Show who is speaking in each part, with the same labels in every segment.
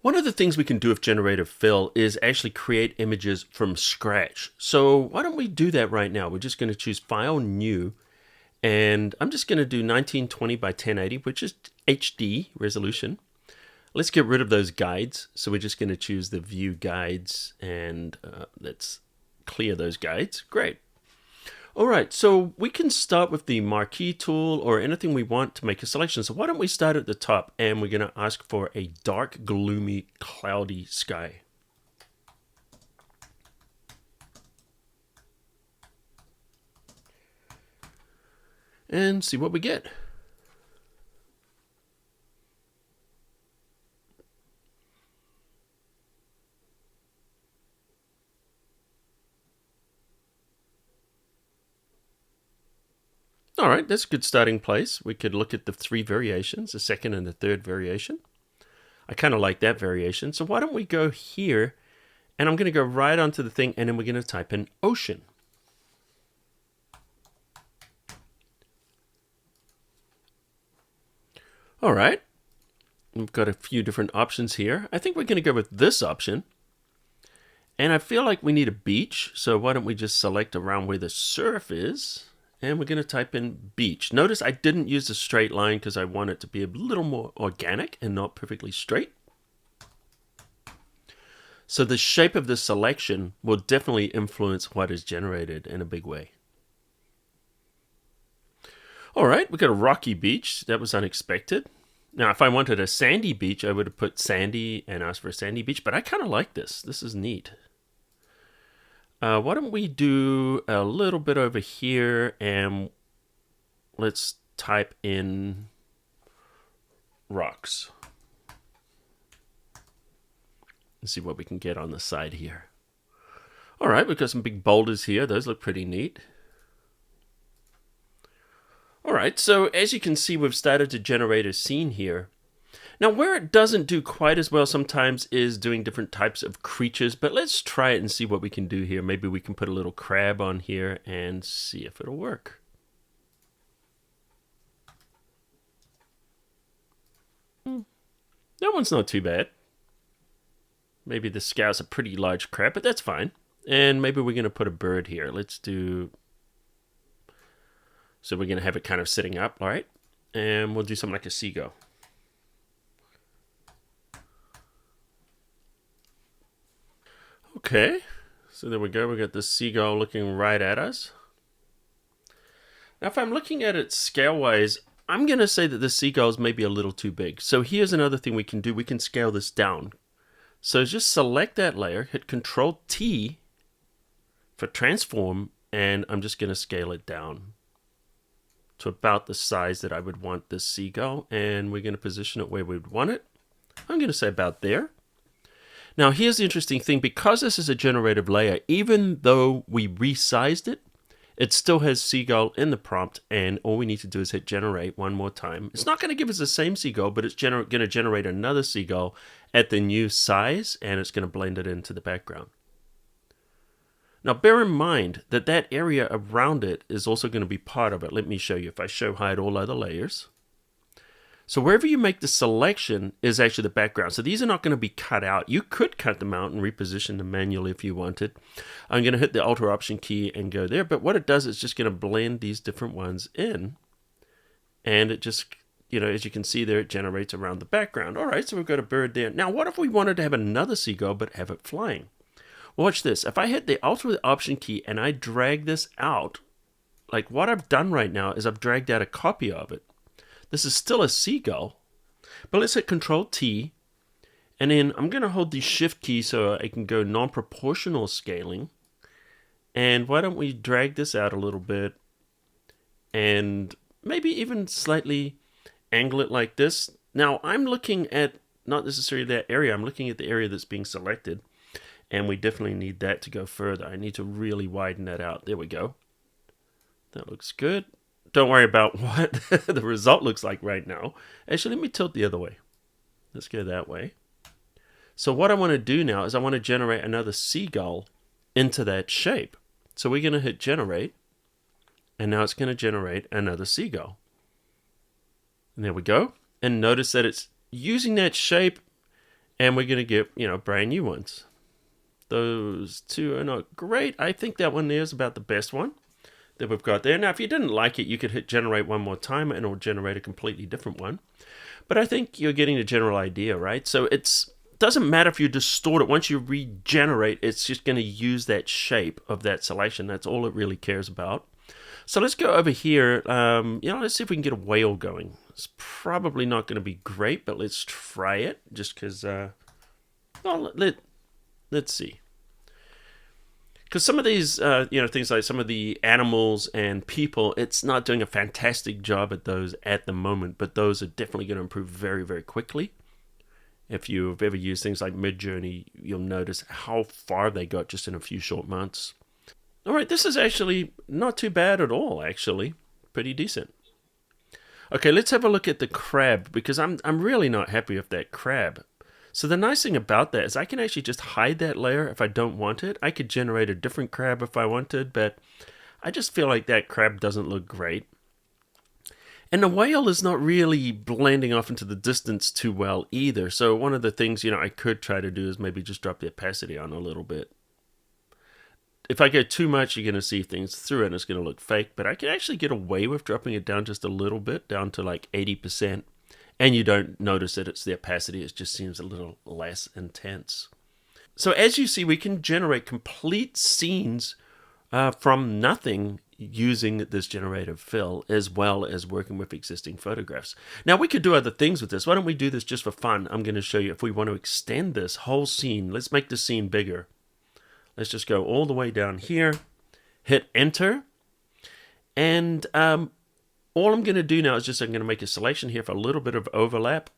Speaker 1: One of the things we can do with Generative Fill is actually create images from scratch. So why don't we do that right now? We're just going to choose File, New, and I'm just going to do 1920 by 1080, which is HD resolution. Let's get rid of those guides. So we're just going to choose the View Guides, and let's clear those guides. Great. All right, so we can start with the marquee tool or anything we want to make a selection. So why don't we start at the top, and we're going to ask for a dark, gloomy, cloudy sky. And see what we get. All right, that's a good starting place. We could look at the three variations, the second and the third variation. I kind of like that variation. So why don't we go here, and I'm going to go right onto the thing, and then we're going to type in ocean. All right, we've got a few different options here. I think we're going to go with this option. And I feel like we need a beach, so why don't we just select around where the surf is, and we're going to type in beach. Notice I didn't use a straight line because I want it to be a little more organic and not perfectly straight. So the shape of the selection will definitely influence what is generated in a big way. All right, we've got a rocky beach. That was unexpected. Now, if I wanted a sandy beach, I would have put sandy and asked for a sandy beach, but I kind of like this. This is neat. Why don't we do a little bit over here, and let's type in rocks. Let's see what we can get on the side here. All right, we've got some big boulders here. Those look pretty neat. All right, so as you can see, we've started to generate a scene here. Now, where it doesn't do quite as well sometimes is doing different types of creatures, but let's try it and see what we can do here. Maybe we can put a little crab on here and see if it'll work. That one's not too bad. Maybe the scow's a pretty large crab, but that's fine. And maybe we're going to put a bird here. Let's do... So we're going to have it kind of sitting up, all right? And we'll do something like a seagull. Okay, so there we go. We got the seagull looking right at us. Now, if I'm looking at it scale-wise, I'm going to say that the seagull is maybe a little too big. So here's another thing we can do. We can scale this down. So just select that layer, hit Control-T for transform, and I'm just going to scale it down to about the size that I would want this seagull, and we're going to position it where we would want it. I'm going to say about there. Now, here's the interesting thing. Because this is a generative layer, even though we resized it, it still has seagull in the prompt, and all we need to do is hit generate one more time. It's not going to give us the same seagull, but it's going to generate another seagull at the new size, and it's going to blend it into the background. Now, bear in mind that that area around it is also going to be part of it. Let me show you. If I show hide all other layers. So wherever you make the selection is actually the background. So these are not going to be cut out. You could cut them out and reposition them manually if you wanted. I'm going to hit the Alt or Option key and go there. But what it does is just going to blend these different ones in. And it just, as you can see there, it generates around the background. All right, so we've got a bird there. Now, what if we wanted to have another seagull but have it flying? Watch this. If I hit the Alt or the Option key and I drag this out, like what I've done right now is I've dragged out a copy of it. This is still a seagull, but let's hit Control-T, and then I'm going to hold the Shift key so I can go non-proportional scaling. And why don't we drag this out a little bit and maybe even slightly angle it like this. Now, I'm looking at not necessarily that area. I'm looking at the area that's being selected, and we definitely need that to go further. I need to really widen that out. There we go. That looks good. Don't worry about what the result looks like right now. Actually, let me tilt the other way. Let's go that way. So what I want to do now is I want to generate another seagull into that shape. So we're going to hit generate, and now it's going to generate another seagull. And there we go. And notice that it's using that shape And we're going to get, brand new ones. Those two are not great. I think that one there is about the best one that we've got there. Now, if you didn't like it, you could hit generate one more time and it'll generate a completely different one. But I think you're getting the general idea, right? So it doesn't matter if you distort it. Once you regenerate, it's just going to use that shape of that selection. That's all it really cares about. So let's go over here. Let's see if we can get a whale going. It's probably not going to be great, but let's try it just because, let's see. Because some of these, things like some of the animals and people, it's not doing a fantastic job at those at the moment, but those are definitely going to improve very, very quickly. If you've ever used things like Midjourney, you'll notice how far they got just in a few short months. All right, this is actually not too bad at all, actually. Pretty decent. Okay, let's have a look at the crab, because I'm really not happy with that crab. So the nice thing about that is I can actually just hide that layer if I don't want it. I could generate a different crab if I wanted, but I just feel like that crab doesn't look great. And the whale is not really blending off into the distance too well either. So one of the things, I could try to do is maybe just drop the opacity on a little bit. If I go too much, you're going to see things through it and it's going to look fake. But I can actually get away with dropping it down just a little bit, down to like 80%. And you don't notice that it's the opacity. It just seems a little less intense. So as you see, we can generate complete scenes from nothing using this generative fill, as well as working with existing photographs. Now, we could do other things with this. Why don't we do this just for fun? I'm going to show you if we want to extend this whole scene. Let's make the scene bigger. Let's just go all the way down here, hit enter, and all I'm going to do now is I'm going to make a selection here for a little bit of overlap.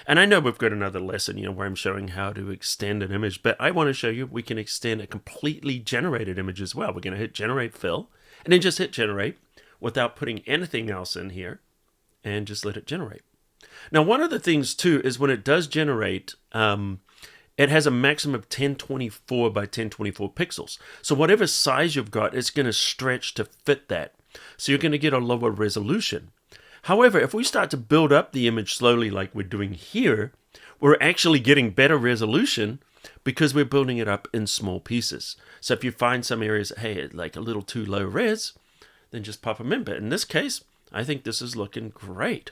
Speaker 1: And I know we've got another lesson, where I'm showing how to extend an image, but I want to show you we can extend a completely generated image as well. We're going to hit generate fill, and then just hit generate without putting anything else in here, and just let it generate. Now, one of the things too is when it does generate, it has a maximum of 1024 by 1024 pixels. So whatever size you've got, it's going to stretch to fit that. So you're going to get a lower resolution. However, if we start to build up the image slowly like we're doing here, we're actually getting better resolution because we're building it up in small pieces. So if you find some areas, hey, like a little too low res, then just pop them in. But in this case, I think this is looking great.